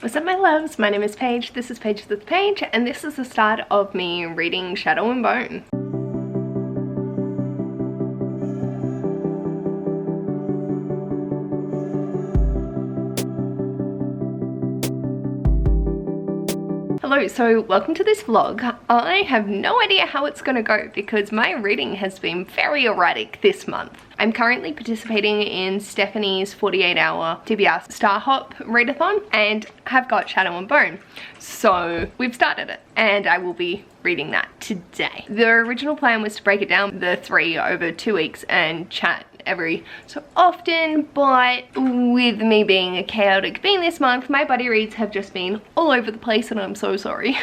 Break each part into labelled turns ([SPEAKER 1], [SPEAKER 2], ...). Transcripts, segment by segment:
[SPEAKER 1] What's up my loves, my name is Paige, this is Paige with Paige, and this is the start of me reading Shadow and Bone. Hello, so welcome to this vlog. I have no idea how it's gonna go because my reading has been very erratic this month. I'm currently participating in Stephanie's 48-hour TBR Star Hop readathon and have got Shadow and Bone. So we've started it and I will be reading that today. The original plan was to break it down the 3 over 2 weeks and chat every so often, but with me being a chaotic being this month, my buddy reads have just been all over the place and I'm so sorry.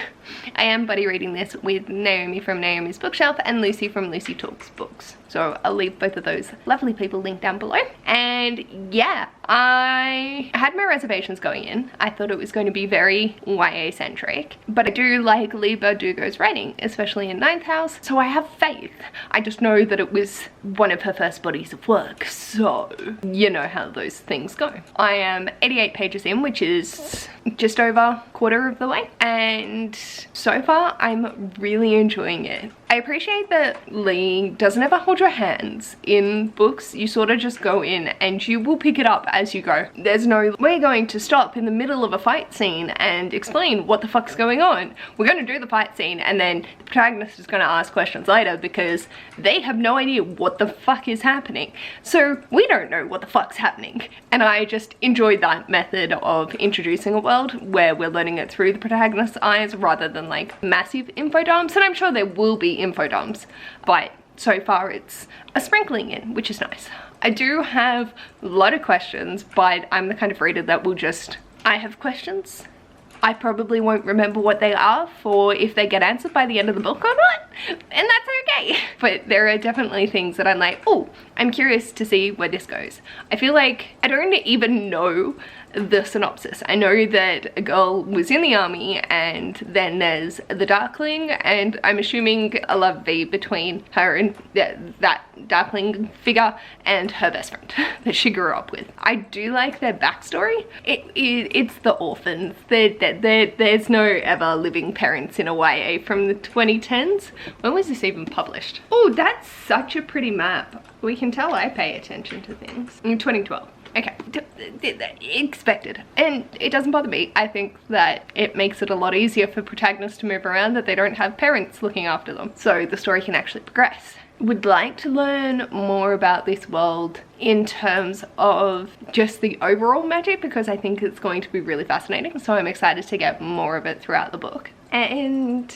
[SPEAKER 1] I am buddy reading this with Naomi from Naomi's Bookshelf and Lucy from Lucy Talks Books. So I'll leave both of those lovely people linked down below. And yeah, I had my reservations going in. I thought it was going to be very YA centric, but I do like Leigh Bardugo's writing, especially in Ninth House, so I have faith. I just know that it was one of her first bodies of work, so you know how those things go. I am 88 pages in, which is just over a quarter of the way, and so far I'm really enjoying it. I appreciate that Leigh doesn't ever hold your hands in books. You sort of just go in and you will pick it up as you go. There's no, we're going to stop in the middle of a fight scene and explain what the fuck's going on. We're going to do the fight scene and then the protagonist is going to ask questions later because they have no idea what the fuck is happening. So we don't know what the fuck's happening. And I just enjoyed that method of introducing a world where we're learning it through the protagonist's eyes rather than like massive info dumps. And I'm sure there will be info dumps, but so far it's a sprinkling in, which is nice. I do have a lot of questions, but I'm the kind of reader that will just, I have questions. I probably won't remember what they are for if they get answered by the end of the book or not, and that's okay. But there are definitely things that I'm like, oh, I'm curious to see where this goes. I feel like I don't even know the synopsis. I know that a girl was in the army and then there's the Darkling, and I'm assuming a love V between her and that Darkling figure and her best friend that she grew up with. I do like their backstory. It's the orphans. There's no ever living parents in a YA from the 2010s. When was this even published? Oh, that's such a pretty map. We can tell I pay attention to things. In 2012. Okay, expected. And it doesn't bother me. I think that it makes it a lot easier for protagonists to move around, that they don't have parents looking after them. So the story can actually progress. Would like to learn more about this world in terms of just the overall magic because I think it's going to be really fascinating. So I'm excited to get more of it throughout the book. And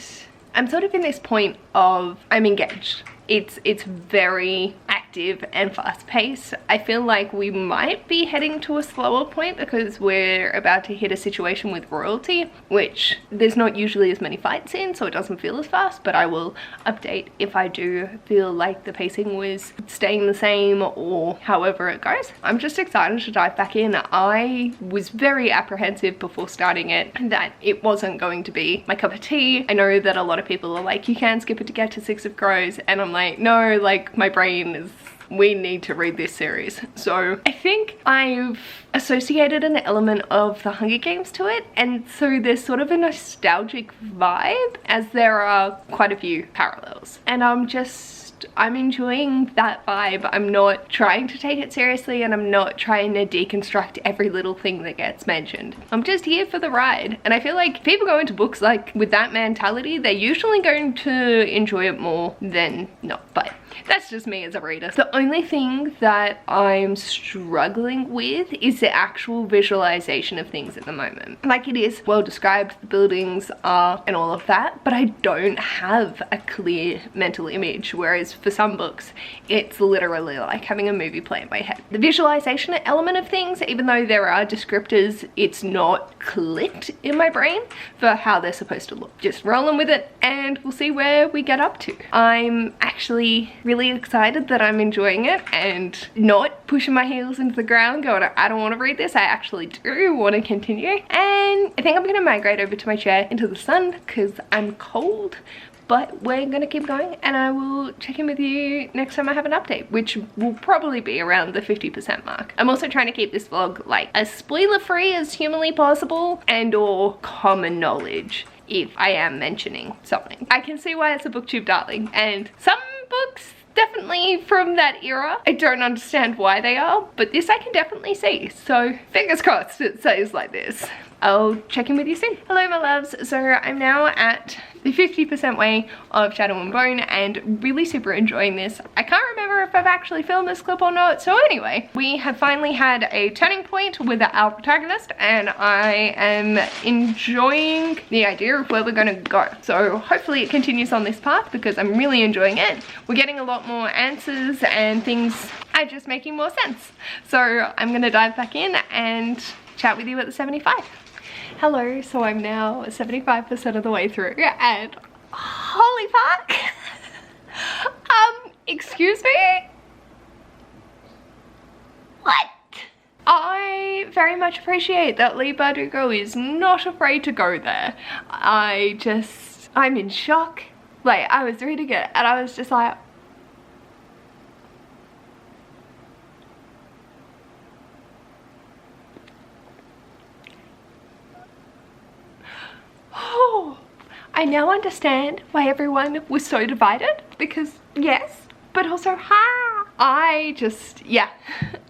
[SPEAKER 1] I'm sort of in this point of I'm engaged. It's very active and fast-paced. I feel like we might be heading to a slower point because we're about to hit a situation with royalty, which there's not usually as many fight scenes, so it doesn't feel as fast, but I will update if I do feel like the pacing was staying the same or however it goes. I'm just excited to dive back in. I was very apprehensive before starting it that it wasn't going to be my cup of tea. I know that a lot of people are like, you can skip it to get to Six of Crows, and I'm like, no, like my brain is, we need to read this series. So I think I've associated an element of the Hunger Games to it, and so there's sort of a nostalgic vibe as there are quite a few parallels, and I'm enjoying that vibe. I'm not trying to take it seriously and I'm not trying to deconstruct every little thing that gets mentioned. I'm just here for the ride, and I feel like people go into books like with that mentality, they're usually going to enjoy it more than not, but that's just me as a reader. The only thing that I'm struggling with is the actual visualization of things at the moment. Like, it is well described, the buildings are and all of that, but I don't have a clear mental image, whereas for some books it's literally like having a movie play in my head. The visualization element of things, even though there are descriptors, it's not clicked in my brain for how they're supposed to look. Just rolling with it and we'll see where we get up to. I'm actually really excited that I'm enjoying it and not pushing my heels into the ground going, I don't want to read this. I actually do want to continue, and I think I'm going to migrate over to my chair into the sun because I'm cold, but we're gonna keep going, and I will check in with you next time I have an update, which will probably be around the 50% mark. I'm also trying to keep this vlog like as spoiler free as humanly possible, and or common knowledge if I am mentioning something. I can see why it's a booktube darling, and some books definitely from that era, I don't understand why they are, but this I can definitely see, so fingers crossed it stays like this. I'll check in with you soon. Hello my loves, so I'm now at the 50% way of Shadow and Bone and really super enjoying this. I can't remember if I've actually filmed this clip or not, so anyway, we have finally had a turning point with our protagonist and I am enjoying the idea of where we're gonna go. So hopefully it continues on this path because I'm really enjoying it. We're getting a lot more answers and things are just making more sense. So I'm gonna dive back in and chat with you at the 75. Hello, so I'm now 75% of the way through and holy fuck. Excuse me? What? I very much appreciate that Lee Bardugo is not afraid to go there. I'm in shock. Like, I was reading it and I was just like, oh, I now understand why everyone was so divided, because yes, but also ha. Yeah,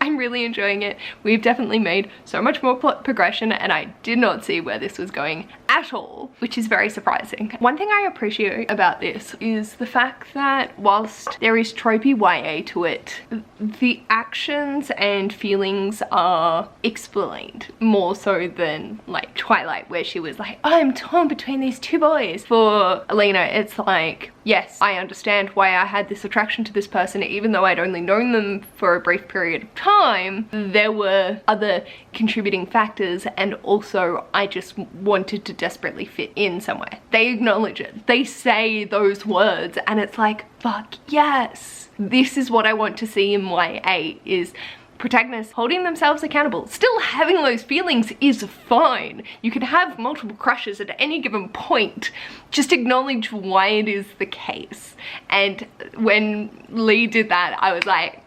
[SPEAKER 1] I'm really enjoying it. We've definitely made so much more plot progression and I did not see where this was going at all, which is very surprising. One thing I appreciate about this is the fact that whilst there is tropey YA to it, the actions and feelings are explained more so than like Twilight, where she was like, I'm torn between these two boys. For Elena, it's like, yes, I understand why I had this attraction to this person even though I'd only known them for a brief period of time. There were other contributing factors and also I just wanted to desperately fit in somewhere. They acknowledge it. They say those words and it's like, fuck yes. This is what I want to see in YA, is protagonists holding themselves accountable. Still having those feelings is fine. You can have multiple crushes at any given point. Just acknowledge why it is the case. And when Lee did that, I was like,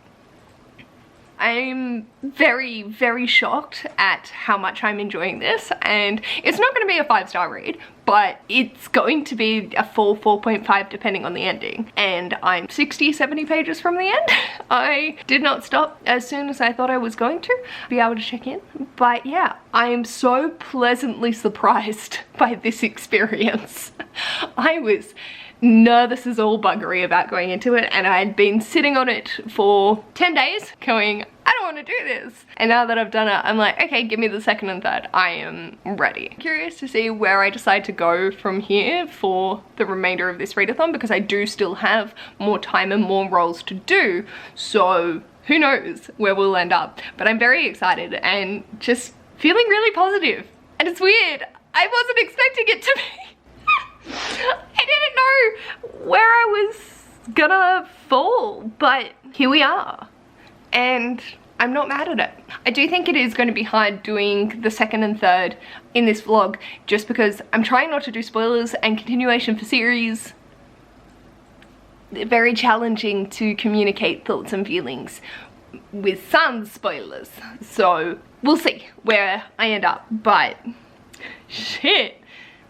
[SPEAKER 1] I'm very, very shocked at how much I'm enjoying this, and it's not going to be a 5-star read, but it's going to be a 4.5 depending on the ending, and I'm 60-70 pages from the end. I did not stop as soon as I thought I was going to be able to check in, but yeah, I am so pleasantly surprised by this experience. I was nervous as all buggery about going into it, and I'd been sitting on it for 10 days going, I don't want to do this. And now that I've done it, I'm like, okay, give me the second and third. I am ready. Curious to see where I decide to go from here for the remainder of this readathon, because I do still have more time and more roles to do. So who knows where we'll end up. But I'm very excited and just feeling really positive. And it's weird. I wasn't expecting it to be. I didn't know where I was gonna fall, but here we are. And I'm not mad at it. I do think it is going to be hard doing the second and third in this vlog, just because I'm trying not to do spoilers, and continuation for series, they're very challenging to communicate thoughts and feelings with some spoilers. So we'll see where I end up, but shit,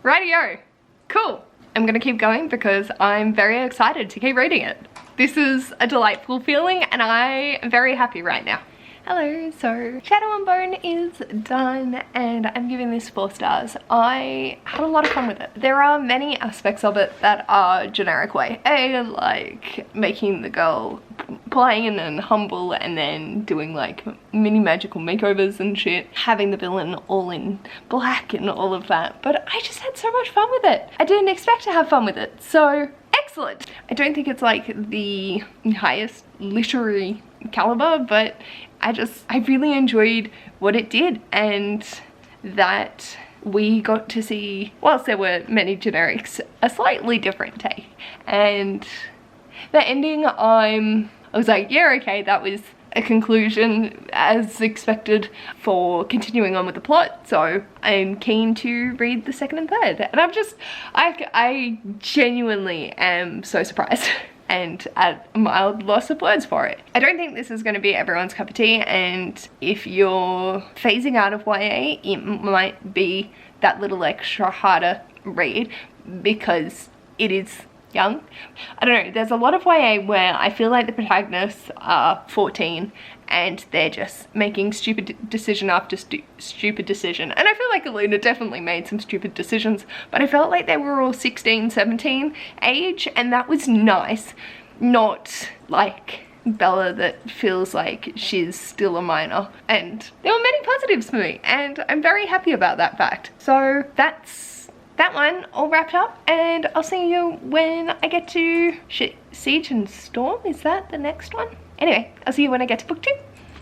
[SPEAKER 1] rightio. Cool. I'm gonna keep going because I'm very excited to keep reading it. This is a delightful feeling and I am very happy right now. Hello, so Shadow and Bone is done and I'm giving this 4 stars. I had a lot of fun with it. There are many aspects of it that are generic YA, like making the girl plain and humble and then doing like mini magical makeovers and shit, having the villain all in black and all of that, but I just had so much fun with it. I didn't expect to have fun with it, so excellent. I don't think it's like the highest literary caliber, but I really enjoyed what it did, and that we got to see, whilst there were many generics, a slightly different take. And the ending, I was like, yeah, okay, that was a conclusion as expected for continuing on with the plot, so I'm keen to read the second and third. And I genuinely am so surprised and at a mild loss of words for it. I don't think this is going to be everyone's cup of tea, and if you're phasing out of YA, it might be that little extra harder read because it is young. I don't know, there's a lot of YA where I feel like the protagonists are 14 and they're just making stupid decision after stupid decision. And I feel like Alina definitely made some stupid decisions, but I felt like they were all 16, 17 age, and that was nice. Not like Bella that feels like she's still a minor. And there were many positives for me, and I'm very happy about that fact. So that's that one all wrapped up, and I'll see you when I get to Siege and Storm. Is that the next one? Anyway, I'll see you when I get to book 2.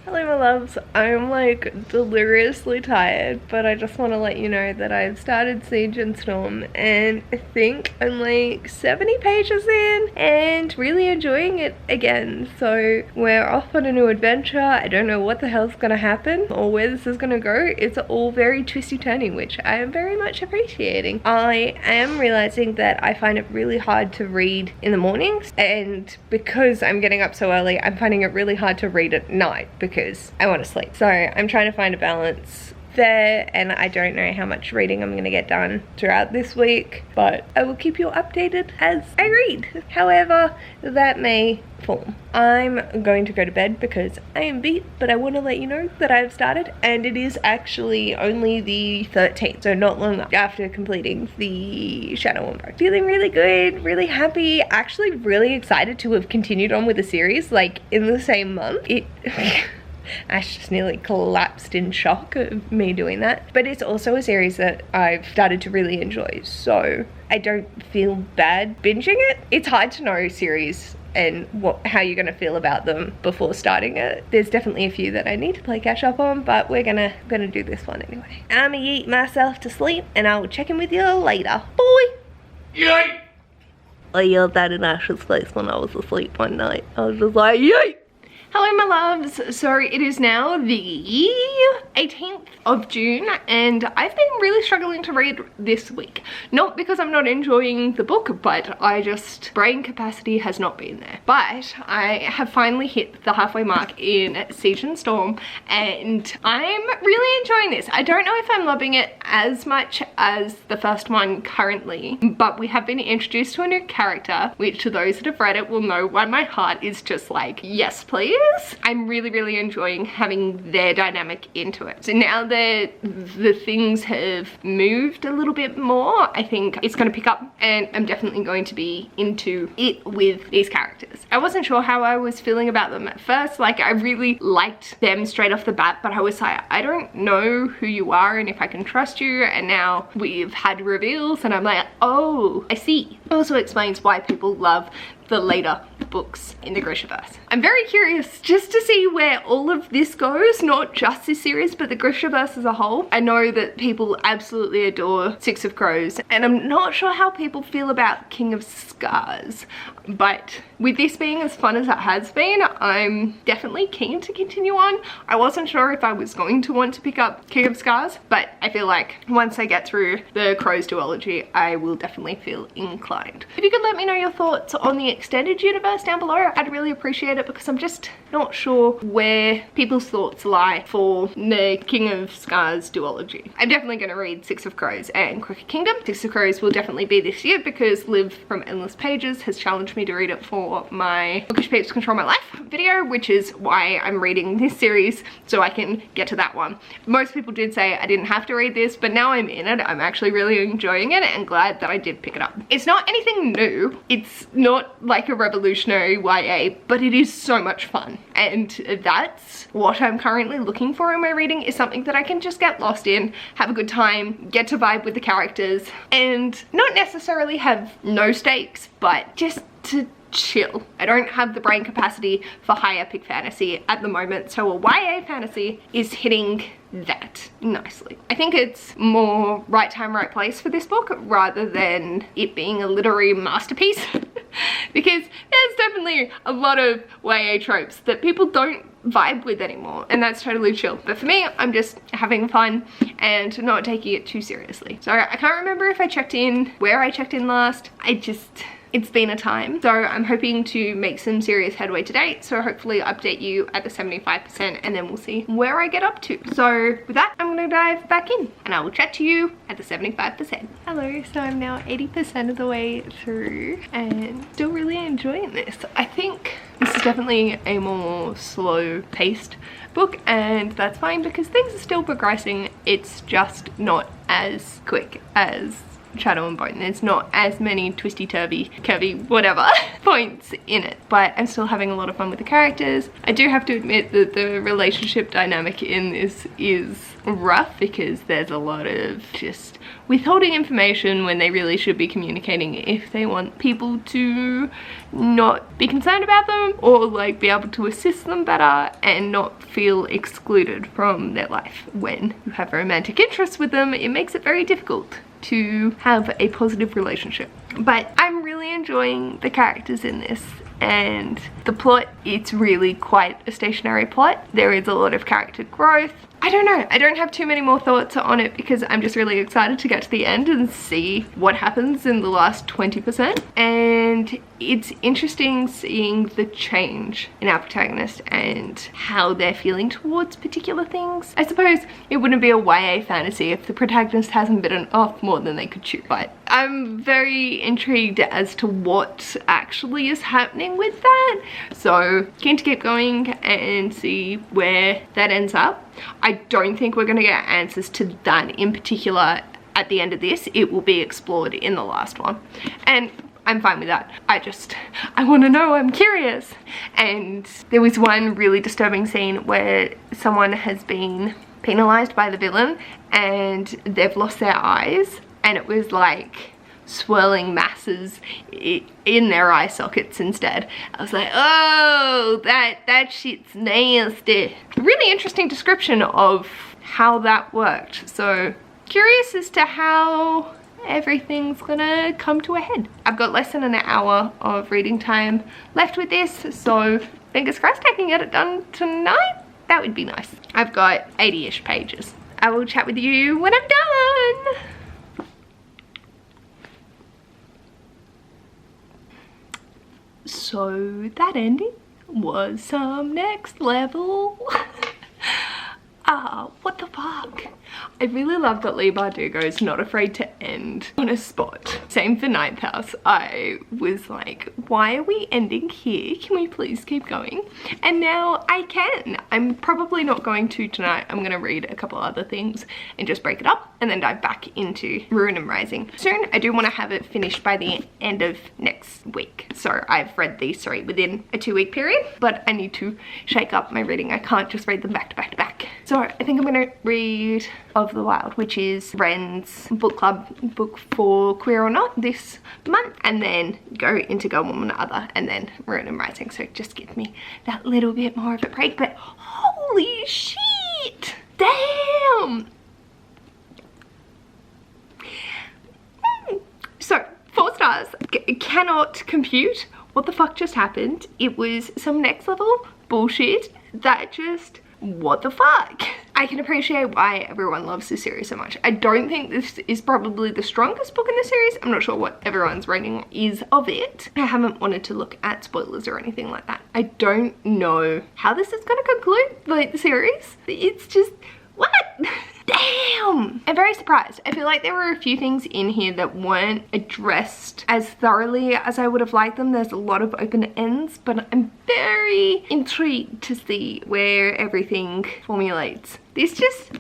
[SPEAKER 1] Hello my loves, I'm like deliriously tired, but I just want to let you know that I've started Siege and Storm and I think I'm like 70 pages in and really enjoying it again. So we're off on a new adventure. I don't know what the hell's gonna happen or where this is gonna go. It's all very twisty-turny, which I am very much appreciating. I am realizing that I find it really hard to read in the mornings, and because I'm getting up so early, I'm finding it really hard to read at night because I want to sleep. So I'm trying to find a balance there, and I don't know how much reading I'm going to get done throughout this week, but I will keep you updated as I read, however that may fall. I'm going to go to bed because I am beat, but I want to let you know that I've started, and it is actually only the 13th, so not long after completing the Shadow and Bone. Feeling really good, really happy, actually really excited to have continued on with the series like in the same month. Ash just nearly collapsed in shock of me doing that. But it's also a series that I've started to really enjoy, so I don't feel bad binging it. It's hard to know series and how you're gonna feel about them before starting it. There's definitely a few that I need to play catch up on, but we're gonna do this one anyway. I'ma eat myself to sleep and I will check in with you later. Bye! Yay! I yelled that in Ash's face when I was asleep one night. I was just like, yay! Hello my loves, so it is now the 18th of June and I've been really struggling to read this week. Not because I'm not enjoying the book, but brain capacity has not been there. But I have finally hit the halfway mark in Siege and Storm and I'm really enjoying this. I don't know if I'm loving it as much as the first one currently, but we have been introduced to a new character, which to those that have read it will know why my heart is just like, yes please. I'm really enjoying having their dynamic into it. So now that the things have moved a little bit more, I think it's going to pick up and I'm definitely going to be into it with these characters. I wasn't sure how I was feeling about them at first. Like I really liked them straight off the bat, but I was like, I don't know who you are and if I can trust you, and now we've had reveals and I'm like, oh, I see. It also explains why people love the later books in the Grishaverse. I'm very curious just to see where all of this goes, not just this series, but the Grishaverse as a whole. I know that people absolutely adore Six of Crows, and I'm not sure how people feel about King of Scars, but with this being as fun as it has been, I'm definitely keen to continue on. I wasn't sure if I was going to want to pick up King of Scars, but I feel like once I get through the Crows duology, I will definitely feel inclined. If you could let me know your thoughts on the extended universe down below, I'd really appreciate it, because I'm just not sure where people's thoughts lie for the King of Scars duology. I'm definitely going to read Six of Crows and Crooked Kingdom. Six of Crows will definitely be this year because Liv from Endless Pages has challenged me to read it for my Bookish Peeps Control My Life video, which is why I'm reading this series so I can get to that one. Most people did say I didn't have to read this, but now I'm in it. I'm actually really enjoying it and glad that I did pick it up. It's not anything new. It's not like a revolutionary YA, but it is so much fun. And that's what I'm currently looking for in my reading, is something that I can just get lost in, have a good time, get to vibe with the characters, and not necessarily have no stakes, but just to chill. I don't have the brain capacity for high epic fantasy at the moment, so a YA fantasy is hitting that nicely. I think it's more right time, right place for this book rather than it being a literary masterpiece. because there's definitely a lot of YA tropes that people don't vibe with anymore, and that's totally chill. But for me, I'm just having fun and not taking it too seriously. So I can't remember if I checked in, where I checked in last. It's been a time. So I'm hoping to make some serious headway today. So hopefully update you at the 75% and then we'll see where I get up to. So with that, I'm gonna dive back in and I will chat to you at the 75%. Hello, so I'm now 80% of the way through and still really enjoying this. I think this is definitely a more slow paced book, and that's fine because things are still progressing. It's just not as quick as Shadow and Bone. There's not as many twisty turvy curvy whatever points in it, but I'm still having a lot of fun with the characters. I do have to admit that the relationship dynamic in this is rough because there's a lot of just withholding information when they really should be communicating if they want people to not be concerned about them or like be able to assist them better and not feel excluded from their life. When you have romantic interests with them, it makes it very difficult to have a positive relationship. But I'm really enjoying the characters in this, and the plot, it's really quite a stationary plot. There is a lot of character growth. I don't know, I don't have too many more thoughts on it because I'm just really excited to get to the end and see what happens in the last 20%. And it's interesting seeing the change in our protagonist and how they're feeling towards particular things. I suppose it wouldn't be a YA fantasy if the protagonist hasn't bitten off more than they could chew, but I'm very intrigued as to what actually is happening with that. So keen to keep going and see where that ends up. I don't think we're going to get answers to that in particular at the end of this. It will be explored in the last one, and I'm fine with that. I want to know, I'm curious. And there was one really disturbing scene where someone has been penalized by the villain and they've lost their eyes, and it was like swirling masses in their eye sockets instead. I was like, oh, that shit's nasty. Really interesting description of how that worked. So curious as to how everything's gonna come to a head. I've got less than an hour of reading time left with this, so fingers crossed I can get it done tonight. That would be nice. I've got 80-ish pages. I will chat with you when I'm done. So that ending was some next level. What the fuck? I really love that Leigh Bardugo is not afraid to end on a spot. Same for Ninth House. I was like, why are we ending here? Can we please keep going? And now I can. I'm probably not going to tonight. I'm gonna read a couple other things and just break it up and then dive back into Ruin and Rising soon. I do want to have it finished by the end of next week. So I've read these three within a 2-week period, but I need to shake up my reading. I can't just read them back to back to back. So I think I'm gonna read Of the Wild, which is Ren's book club book for Queer or Not this month, and then go into Girl, Woman, Other, and then Ruin and Rising. So it just gives me that little bit more of a break. But holy shit, damn. So 4 stars. Cannot compute what the fuck just happened. It was some next level bullshit that just, what the fuck? I can appreciate why everyone loves this series so much. I don't think this is probably the strongest book in the series. I'm not sure what everyone's rating is of it. I haven't wanted to look at spoilers or anything like that. I don't know how this is going to conclude, like, the series. It's just, what? Damn! I'm very surprised. I feel like there were a few things in here that weren't addressed as thoroughly as I would have liked them. There's a lot of open ends, but I'm very intrigued to see where everything formulates. This just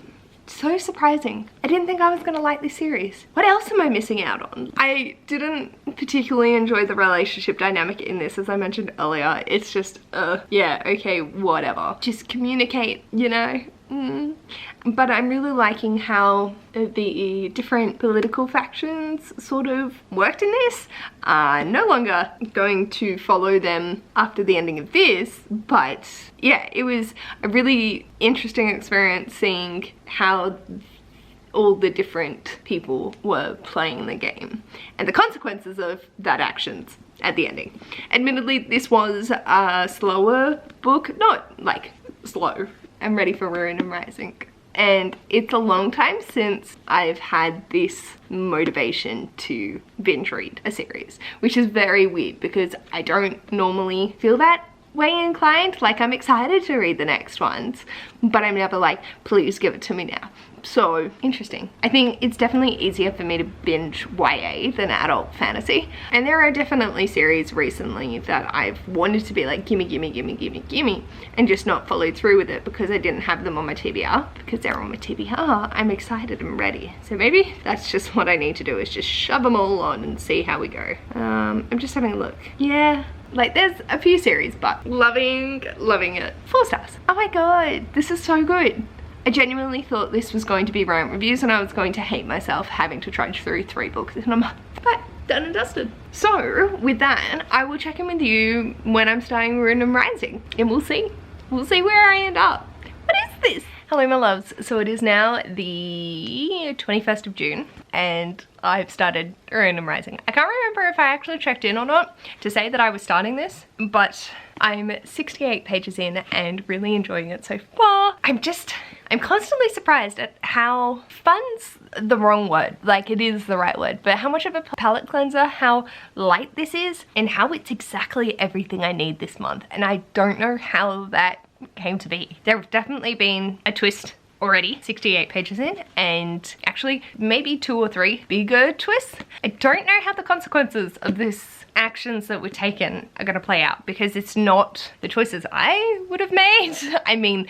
[SPEAKER 1] so surprising. I didn't think I was gonna like this series. What else am I missing out on? I didn't particularly enjoy the relationship dynamic in this, as I mentioned earlier. It's just, yeah, okay, whatever. Just communicate, you know? But I'm really liking how the different political factions sort of worked in this. No longer going to follow them after the ending of this, but yeah, it was a really interesting experience seeing how all the different people were playing the game and the consequences of that actions. at the ending. Admittedly, this was a slower book, not like slow. I'm ready for Ruin and Rising. And it's a long time since I've had this motivation to binge read a series, which is very weird because I don't normally feel that way inclined. Like, I'm excited to read the next ones, but I'm never like, please give it to me now. So interesting. I think it's definitely easier for me to binge YA than adult fantasy. And there are definitely series recently that I've wanted to be like, gimme, gimme, gimme, gimme, gimme, and just not followed through with it because I didn't have them on my TBR. Because they're on my TBR, I'm excited and ready. So maybe that's just what I need to do, is just shove them all on and see how we go. I'm just having a look. Yeah. Like, there's a few series, but loving it. 4 stars. Oh my god, this is so good. I genuinely thought this was going to be Rant Reviews and I was going to hate myself having to trudge through 3 books in a month. But done and dusted. So with that, I will check in with you when I'm starting Ruin and Rising, and we'll see. We'll see where I end up. What is this? Hello my loves. So it is now the 21st of June and I've started Ruin and Rising. I can't remember if I actually checked in or not to say that I was starting this, but I'm 68 pages in and really enjoying it so far. I'm constantly surprised at how fun's the wrong word, like it is the right word, but how much of a palette cleanser, how light this is, and how it's exactly everything I need this month. And I don't know how that came to be. There's definitely been a twist already, 68 pages in, and actually maybe 2 or 3 bigger twists. I don't know how the consequences of this actions that were taken are gonna play out because it's not the choices I would have made. I mean,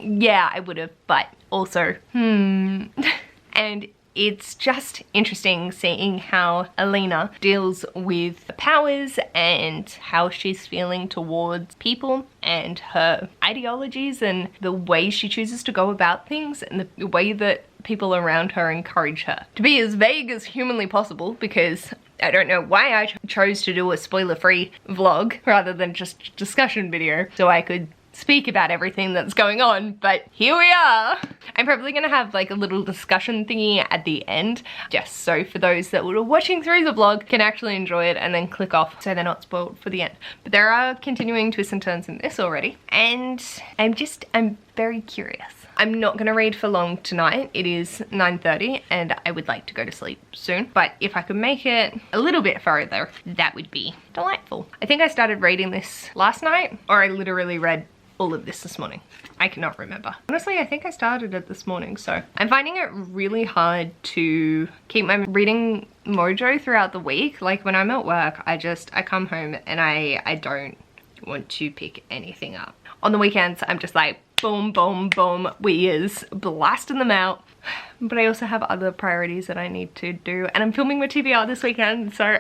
[SPEAKER 1] yeah, I would have, but also, And it's just interesting seeing how Alina deals with powers and how she's feeling towards people and her ideologies and the way she chooses to go about things and the way that people around her encourage her to be as vague as humanly possible, because I don't know why I chose to do a spoiler-free vlog rather than just a discussion video so I could speak about everything that's going on, but here we are. I'm probably gonna have like a little discussion thingy at the end, just so for those that were watching through the vlog can actually enjoy it and then click off so they're not spoiled for the end. But there are continuing twists and turns in this already, and I'm very curious. I'm not gonna read for long tonight. It is 9:30 and I would like to go to sleep soon, but if I could make it a little bit further, that would be delightful. I think I started reading this last night, or I literally read all of this morning. I cannot remember. Honestly, I think I started it this morning, so I'm finding it really hard to keep my reading mojo throughout the week. Like when I'm at work, I come home and I don't want to pick anything up. On the weekends, I'm just like boom, boom, boom, we is blasting them out. But I also have other priorities that I need to do, and I'm filming my TBR this weekend, so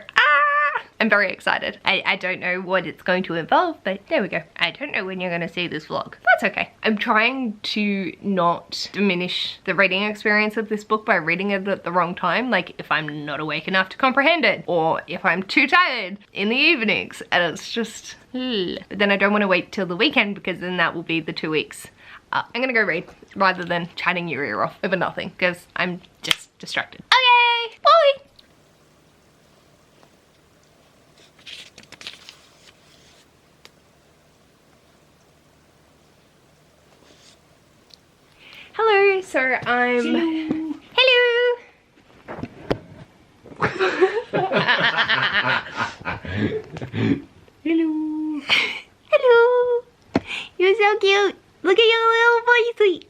[SPEAKER 1] I'm very excited. I don't know what it's going to involve, but there we go. I don't know when you're gonna see this vlog. That's okay. I'm trying to not diminish the reading experience of this book by reading it at the wrong time. Like if I'm not awake enough to comprehend it, or if I'm too tired in the evenings, and it's just, But then I don't want to wait till the weekend because then that will be the 2 weeks. I'm gonna go read rather than chatting your ear off over nothing because I'm just distracted. Okay, bye. Hello, so I'm... Hello! Hello! Hello! You're so cute! Look at your little voicey!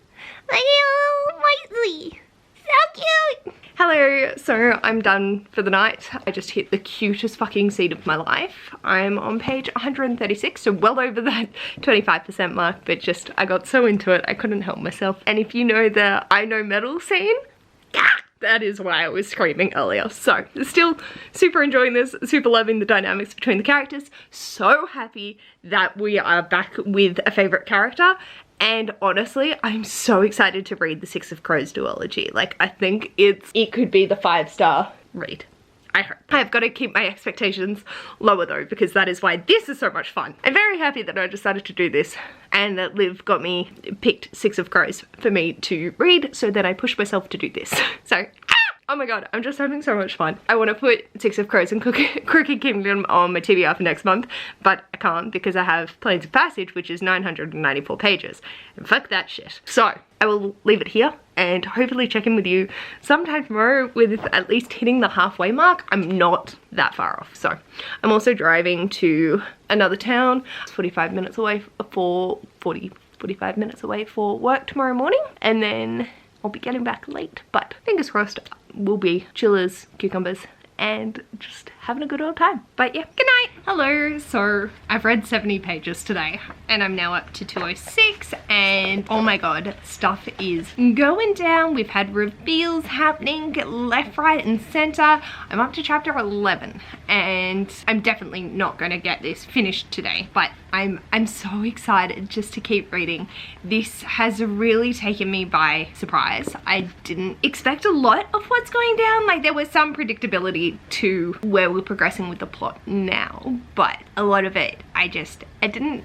[SPEAKER 1] Look at your little voicey! So cute! Hello, so I'm done for the night. I just hit the cutest fucking scene of my life. I'm on page 136, so well over that 25% mark, but just, I got so into it, I couldn't help myself. And if you know the I Know Metal scene, that is why I was screaming earlier. So, still super enjoying this, super loving the dynamics between the characters. So happy that we are back with a favorite character. And honestly, I'm so excited to read the Six of Crows duology. Like, I think it could be the 5-star read. I hope. I've got to keep my expectations lower though, because that is why this is so much fun. I'm very happy that I decided to do this and that Liv got me picked Six of Crows for me to read so that I pushed myself to do this. So, Oh my god, I'm just having so much fun. I want to put Six of Crows and Crooked Kingdom on my TBR for next month, but I can't because I have Planes of Passage, which is 994 pages. And fuck that shit. So, I will leave it here and hopefully check in with you sometime tomorrow with at least hitting the halfway mark. I'm not that far off. So, I'm also driving to another town. It's 45 minutes away for 45 minutes away for work tomorrow morning, and then I'll be getting back late, but fingers crossed we'll be chillers, cucumbers, and just having a good old time. But yeah, good night. Hello. So I've read 70 pages today and I'm now up to 206, and oh my god, stuff is going down. We've had reveals happening left, right, and center. I'm up to chapter 11 and I'm definitely not going to get this finished today, but I'm so excited just to keep reading. This has really taken me by surprise. I didn't expect a lot of what's going down. Like, there was some predictability to where we're progressing with the plot now, but a lot of it I didn't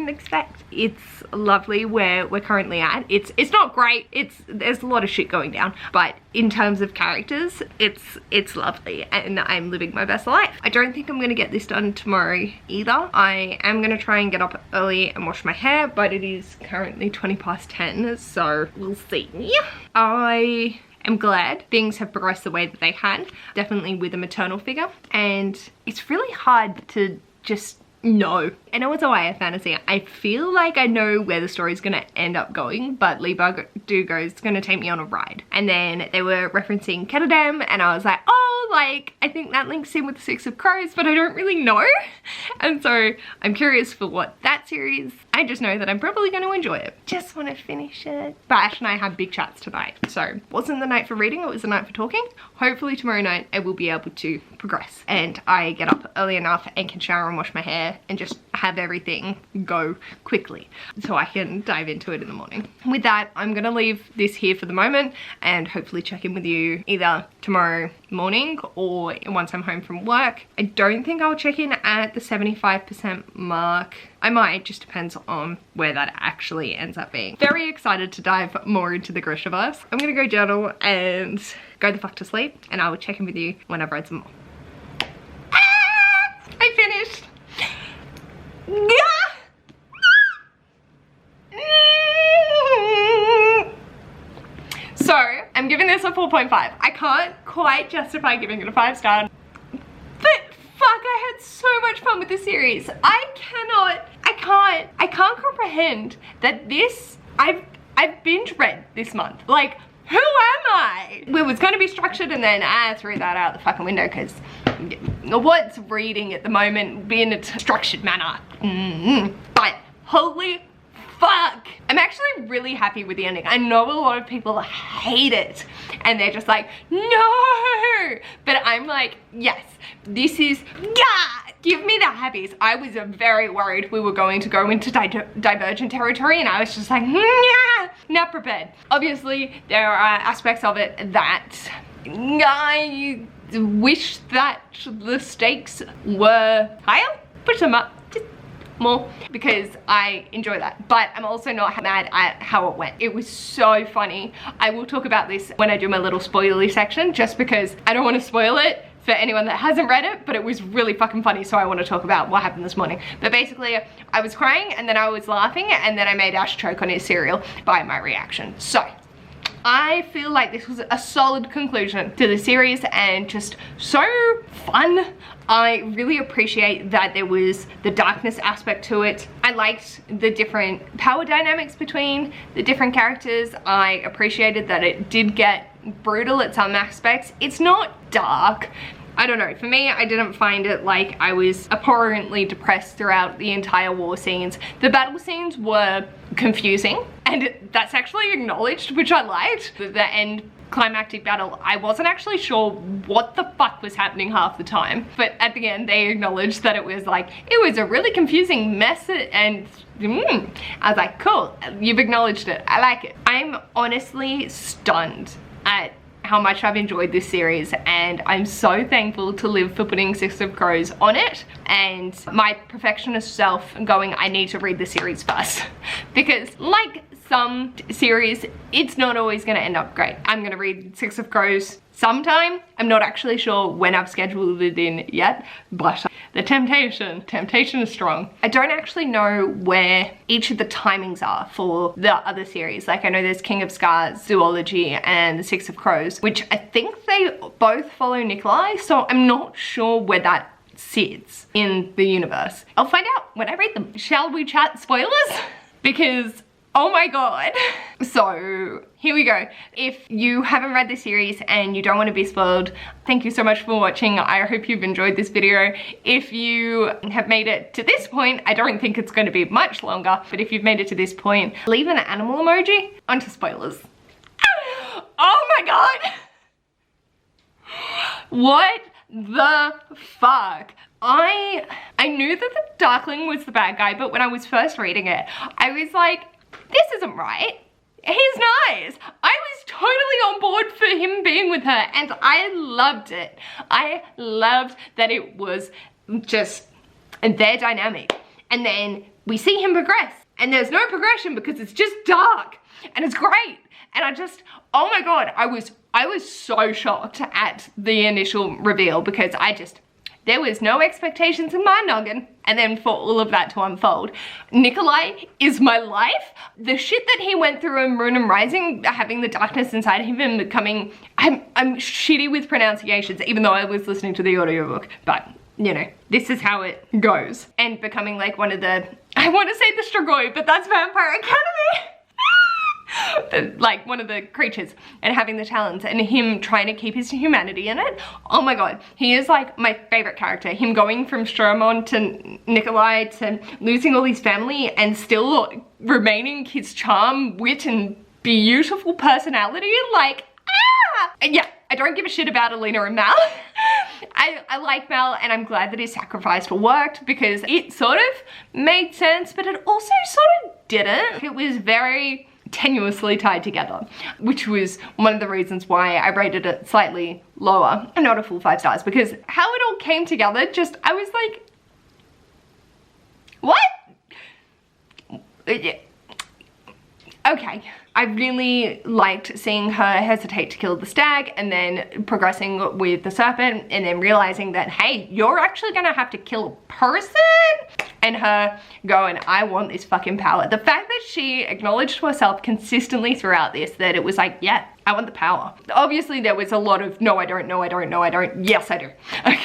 [SPEAKER 1] expect. It's lovely where we're currently at. It's not great. There's a lot of shit going down, but in terms of characters, it's lovely and I'm living my best life. I don't think I'm gonna get this done tomorrow either. I am gonna try and get up early and wash my hair, but it is currently 20 past 10, so we'll see. I am glad things have progressed the way that they had, definitely with a maternal figure, and it's really hard to just know. I know it's a YA fantasy. I feel like I know where the story's gonna end up going, but Lee Bardugo's gonna take me on a ride. And then they were referencing Kettledam, and I was like, oh, like, I think that links in with the Six of Crows, but I don't really know. And so I'm curious for what that series. I just know that I'm probably going to enjoy it. Just want to finish it. But Ash and I have big chats tonight, so it wasn't the night for reading, it was the night for talking. Hopefully tomorrow night I will be able to progress and I get up early enough and can shower and wash my hair and just have everything go quickly so I can dive into it in the morning. With that, I'm gonna leave this here for the moment and hopefully check in with you either tomorrow morning or once I'm home from work. I don't think I'll check in at the 75% mark. I might, just depends on where that actually ends up being. Very excited to dive more into the Grishaverse. I'm gonna go journal and go the fuck to sleep, and I will check in with you when I've read some more. I finished. So, I'm giving this a 4.5. I can't quite justify giving it a 5-star. But fuck, I had so much fun with this series. I can't comprehend that this, I've binge read this month. Like, who am I? It was going to be structured and then I threw that out the fucking window because what's reading at the moment be in a structured manner. But holy fuck. I'm actually really happy with the ending. I know a lot of people hate it and they're just like, no, but I'm like, yes, this is, yeah, give me the happies. I was very worried we were going to go into divergent territory and I was just like, yeah, not prepared. Obviously, there are aspects of it that I wish that the stakes were higher. Push them up just more because I enjoy that, but I'm also not mad at how it went. It was so funny. I will talk about this when I do my little spoilery section just because I don't want to spoil it for anyone that hasn't read it, but it was really fucking funny, so I want to talk about what happened this morning. But basically, I was crying and then I was laughing and then I made Ash choke on his cereal by my reaction. So I feel like this was a solid conclusion to the series and just so fun. I really appreciate that there was the darkness aspect to it. I liked the different power dynamics between the different characters. I appreciated that it did get brutal at some aspects. It's not dark. I don't know, for me, I didn't find it like I was abhorrently depressed throughout the entire war scenes. The battle scenes were confusing, and that's actually acknowledged, which I liked. The end climactic battle, I wasn't actually sure what the fuck was happening half the time, but at the end, they acknowledged that it was like, it was a really confusing mess, and I was like, cool, you've acknowledged it, I like it. I'm honestly stunned at how much I've enjoyed this series, and I'm so thankful to Liv for putting Six of Crows on it, and my perfectionist self going, I need to read the series first. Because like some series, it's not always gonna end up great. I'm gonna read Six of Crows sometime. I'm not actually sure when I've scheduled it in yet, but the temptation is strong. I don't actually know where each of the timings are for the other series. Like I know there's King of Scars, Duology, and the Six of Crows, which I think they both follow Nikolai, so I'm not sure where that sits in the universe. I'll find out when I read them. Shall we chat spoilers? Because oh my god. So here we go. If you haven't read the series and you don't want to be spoiled, thank you so much for watching. I hope you've enjoyed this video. If you have made it to this point, I don't think it's going to be much longer, but if you've made it to this point, leave an animal emoji. Onto spoilers. Oh my god. What the fuck? I knew that the Darkling was the bad guy, but when I was first reading it, I was like, this isn't right. He's nice. I was totally on board for him being with her, and I loved it. I loved that it was just their dynamic. And then we see him progress, and there's no progression because it's just dark, and it's great. And I just, oh my god, I was so shocked at the initial reveal because there was no expectations in my noggin. And then for all of that to unfold, Nikolai is my life. The shit that he went through in Rune and Rising, having the darkness inside of him and becoming, I'm shitty with pronunciations, even though I was listening to the audiobook, but you know, this is how it goes. And becoming like one of the, I want to say the Strigoi, but that's Vampire Academy. Like one of the creatures and having the talents and him trying to keep his humanity in it. Oh my god, he is like my favorite character. Him going from Stromon to Nikolai to losing all his family and still remaining his charm, wit and beautiful personality. Like, ah! And yeah, I don't give a shit about Alina and Mal. I like Mal and I'm glad that his sacrifice worked because it sort of made sense, but it also sort of didn't. It was very tenuously tied together, which was one of the reasons why I rated it slightly lower, not a full 5 stars, because how it all came together, just, I was like, what? Okay. I really liked seeing her hesitate to kill the stag and then progressing with the serpent and then realizing that, hey, you're actually gonna have to kill a person, and her going, I want this fucking power. The fact that she acknowledged to herself consistently throughout this that it was like, yeah, I want the power. Obviously there was a lot of, no, I don't, no, I don't, no, I don't, yes, I do. Okay.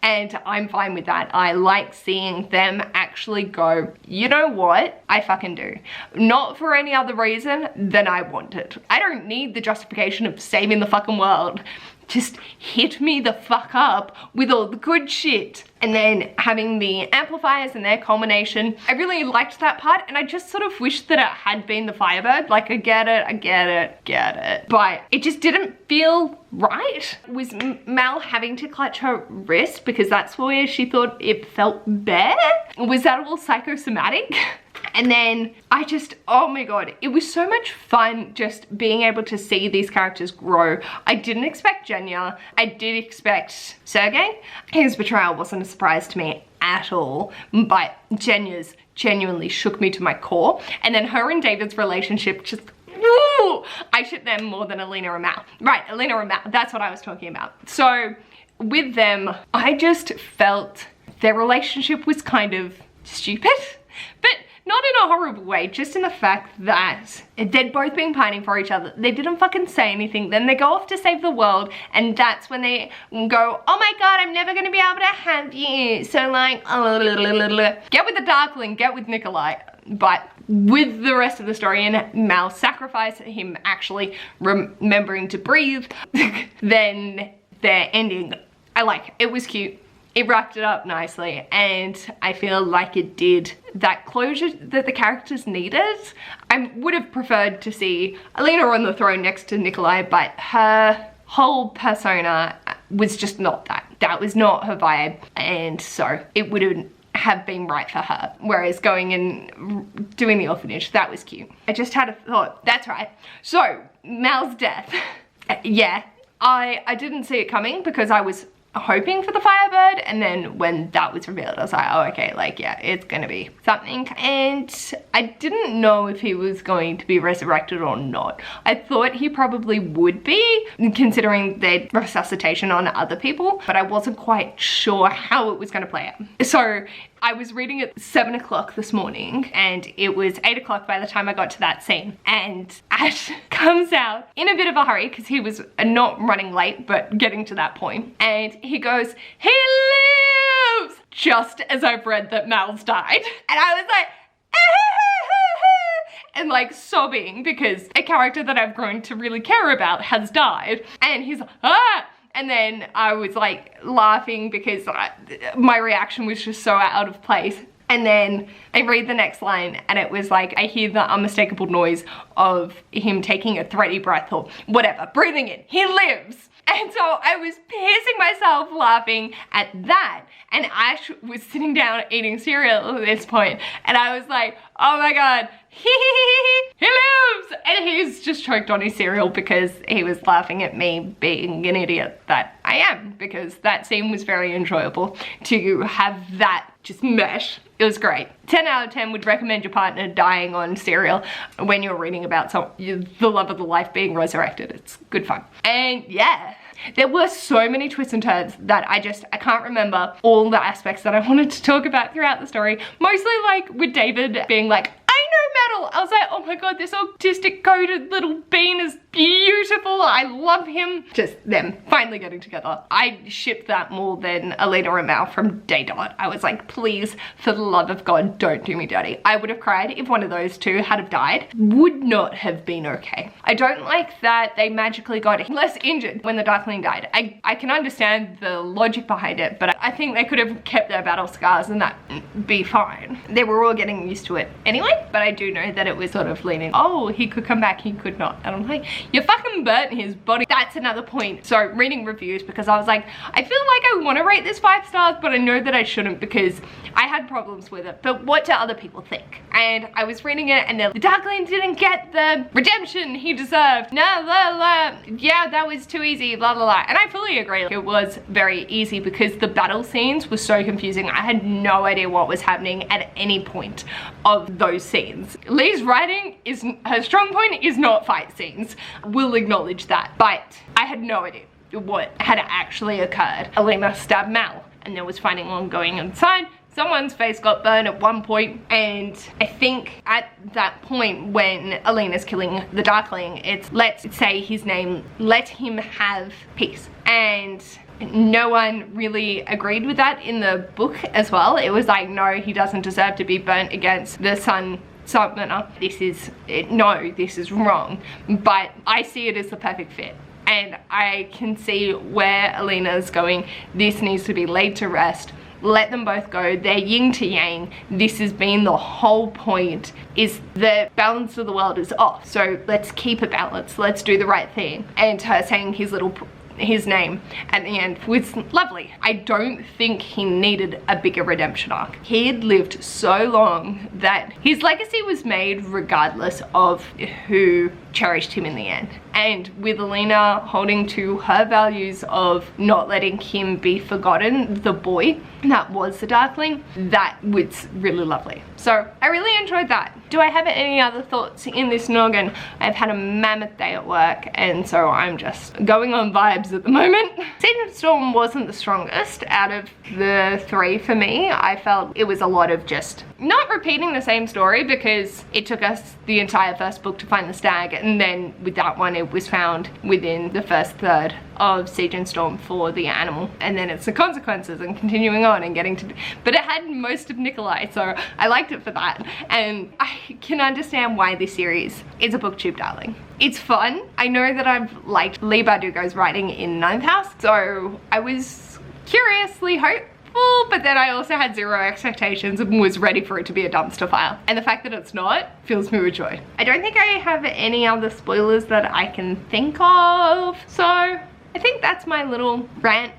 [SPEAKER 1] And I'm fine with that. I like seeing them actually go, you know what? I fucking do. Not for any other reason than I want it. I don't need the justification of saving the fucking world. Just hit me the fuck up with all the good shit. And then having the amplifiers and their culmination, I really liked that part, and I just sort of wished that it had been the Firebird. Like, I get it, but it just didn't feel right. Was Mal having to clutch her wrist because that's where she thought it felt better? Was that all psychosomatic? And then I just, oh my god, it was so much fun just being able to see these characters grow. I didn't expect Genya. I did expect Sergei. His betrayal wasn't a surprise to me at all, but Genya's genuinely shook me to my core. And then her and David's relationship just, woo! I ship them more than Alina and Mal. Right, Alina and Mal, that's what I was talking about. So with them, I just felt their relationship was kind of stupid, but not in a horrible way, just in the fact that they'd both been pining for each other. They didn't fucking say anything. Then they go off to save the world, and that's when they go, oh my god, I'm never gonna be able to have you. So like, get with the Darkling, get with Nikolai. But with the rest of the story and Mal's sacrifice, him actually remembering to breathe, then their ending, I like it. It was cute. It wrapped it up nicely, and I feel like it did that closure that the characters needed. I would have preferred to see Alina on the throne next to Nikolai, but her whole persona was just not that. That was not her vibe, and so it wouldn't have been right for her. Whereas going and doing the orphanage, that was cute. I just had a thought, that's right. So, Mal's death. Yeah, I didn't see it coming because I was hoping for the Firebird, and then when that was revealed I was like, oh okay, like yeah, it's gonna be something. And I didn't know if he was going to be resurrected or not. I thought he probably would be, considering their resuscitation on other people, but I wasn't quite sure how it was going to play out. So I was reading at 7 o'clock this morning, and it was 8 o'clock by the time I got to that scene, and Ash comes out in a bit of a hurry because he was not running late but getting to that point, and he goes, he lives, just as I've read that Mal's died. And I was like, and like sobbing because a character that I've grown to really care about has died, and he's like, ah! And then I was like laughing because my reaction was just so out of place. And then I read the next line and it was like, I hear the unmistakable noise of him taking a thready breath or whatever, breathing in, he lives. And so I was pissing myself laughing at that. And Ash was sitting down eating cereal at this point, and I was like, oh my god, he lives! And he's just choked on his cereal because he was laughing at me being an idiot that I am, because that scene was very enjoyable to have that just mesh. It was great. 10 out of 10 would recommend your partner dying on cereal when you're reading about the love of the life being resurrected. It's good fun. And yeah, there were so many twists and turns that I can't remember all the aspects that I wanted to talk about throughout the story. Mostly like with David being like, I know metal. I was like, oh my god, this autistic coded little bean is beautiful. I love him. Just them finally getting together. I shipped that more than Alina and Mal from day dot. I was like, please, for the love of God, don't do me dirty. I would have cried if one of those two had have died. Would not have been okay. I don't like that they magically got less injured when the Darkling died. I can understand the logic behind it, but I think they could have kept their battle scars and that be fine. They were all getting used to it anyway, but I do know that it was sort of leaning, oh, he could come back, he could not. And I'm like, you fucking burnt his body. That's another point. So reading reviews, because I was like, I feel like I want to rate this 5 stars, but I know that I shouldn't because I had problems with it. But what do other people think? And I was reading it and the Darkling didn't get the redemption he deserved. No, la la. Yeah, that was too easy, blah blah blah. And I fully agree. It was very easy because the battle scenes were so confusing. I had no idea what was happening at any point of those scenes. Lee's writing her strong point is not fight scenes. We'll acknowledge that. But I had no idea what had actually occurred. Alina stabbed Mal and there was fighting ongoing inside. Someone's face got burned at one point, and I think at that point when Alina's killing the Darkling, it's let's say his name, let him have peace. And no one really agreed with that in the book as well. It was like, no, he doesn't deserve to be burnt against the sun summoner. This is, no, this is wrong. But I see it as the perfect fit. And I can see where Alina's going, this needs to be laid to rest. Let them both go, they're yin to yang. This has been the whole point, is the balance of the world is off. So let's keep it balanced, let's do the right thing. And her saying his name at the end was lovely. I don't think he needed a bigger redemption arc. He had lived so long that his legacy was made regardless of who cherished him in the end. And with Alina holding to her values of not letting him be forgotten, the boy that was the Darkling, that was really lovely. So I really enjoyed that. Do I have any other thoughts in this noggin? I've had a mammoth day at work, and so I'm just going on vibes at the moment. Siege Storm wasn't the strongest out of the 3 for me. I felt it was a lot of just not repeating the same story, because it took us the entire first book to find the stag, and then with that one it was found within the first third of Siege and Storm for the animal, and then it's the consequences and continuing on and getting to, but it had most of Nikolai, so I liked it for that. And I can understand why this series is a booktube darling. It's fun. I know that I've liked Leigh Bardugo's writing in Ninth House, so I was curiously hopeful, but then I also had zero expectations and was ready for it to be a dumpster fire. And the fact that it's not fills me with joy. I don't think I have any other spoilers that I can think of, so I think that's my little rant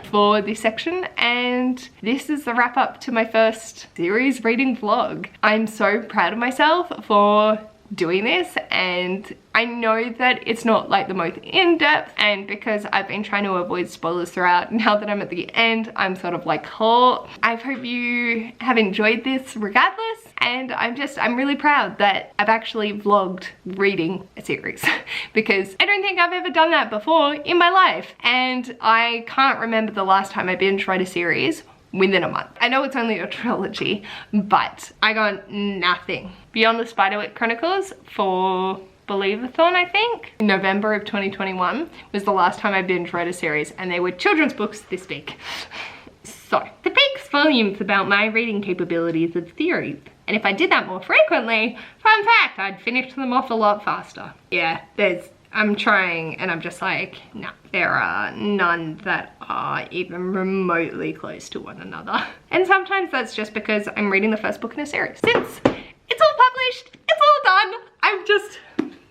[SPEAKER 1] for this section, and this is the wrap up to my first series reading vlog. I'm so proud of myself for doing this, and I know that it's not like the most in-depth, and because I've been trying to avoid spoilers throughout, now that I'm at the end, I'm sort of like, oh, I hope you have enjoyed this regardless, and I'm really proud that I've actually vlogged reading a series because I don't think I've ever done that before in my life, and I can't remember the last time I binge read a series within a month. I know it's only a trilogy, but I got nothing. Beyond the Spiderwick Chronicles for Believe-a-thon, I think. In November of 2021 was the last time I binge read a series, and they were children's books this big. So, the speaks volumes about my reading capabilities of series. And if I did that more frequently, fun fact, I'd finish them off a lot faster. Yeah, I'm trying, and I'm just like, no, there are none that are even remotely close to one another. And sometimes that's just because I'm reading the first book in a series. Since it's all published, it's all done,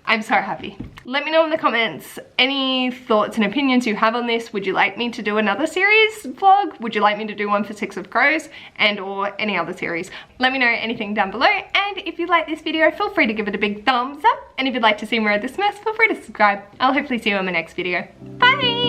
[SPEAKER 1] I'm so happy. Let me know in the comments any thoughts and opinions you have on this. Would you like me to do another series vlog? Would you like me to do one for Six of Crows and or any other series? Let me know anything down below, and if you like this video, feel free to give it a big thumbs up, and if you'd like to see more of this mess, feel free to subscribe. I'll hopefully see you in my next video. Bye!